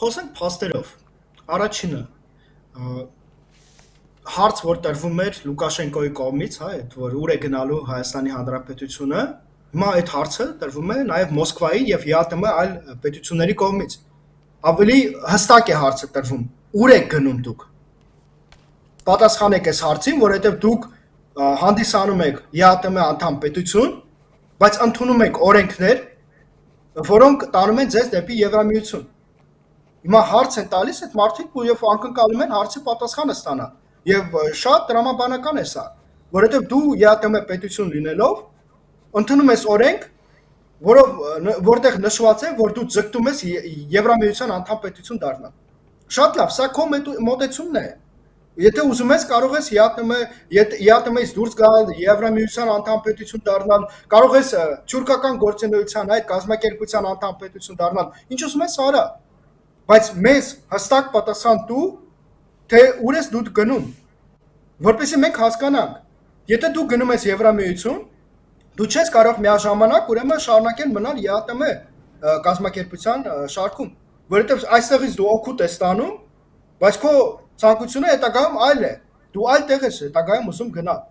Խոսենք փաստերով։ Առաջինը հարց, որ տրվում էր Լուկաշենկոյի կողմից, հա, այդ որ ուր է գնալու Հայաստանի Հանրապետությունը, հիմա այդ հարցը տրվում է նաև Մոսկվայի եւ ԵԱՏՄ այլ պետությունների կողմից։ Ավելի հստակ է հարցը տրվում. ուր եք գնում դուք։ Պատասխանեք այս հարցին, որովհետեւ դուք հանդիսանում եք ԵԱՏՄ անդամ պետություն, բայց ընդունում եք օրենքներ, որոնք տանում են ձեզ դեպի Եվրամիություն։ Հիմա հարց են տալիս այդ մարդիկ, ու երբ անկնկալում են հարցի պատասխանը ստանալ։ Եվ շատ տրամաբանական է սա, որովհետև դու ԵԱՏՄ պետություն լինելով ընդունում ես օրենք, որտեղ նշված է, որ դու ձգտում ես Եվրամիության անդամ պետություն դառնալ։ Շատ լավ, սա քո մոտեցումն է։ Եթե ուզում ես, կարող ես ԵԱՏՄ-ից դուրս գալ, Եվրամիության անդամ պետություն դառնալ, կարող ես թուրքական գործունեության այդ կազմակերպության անդամ պետություն դառնալ։ Ինչ ուզում ես, արա։ Բայց մեզ հստակ պատասխան տու, թե ուր ես դու գնում, որպեսզի մենք հասկանանք։ Եթե դու գնում ես Եվրամիություն, դու չես կարող միաժամանակ ուրեմն շարունակել մնալ ԵԱՏՄ կազմակերպության շարքում, որովհետև այստեղից դու օգուտ ես ստանում, բայց քո ցանկությունը հետագայում այլ է։ Դու այլ տեղ ես հետագայում ուզում գնալ։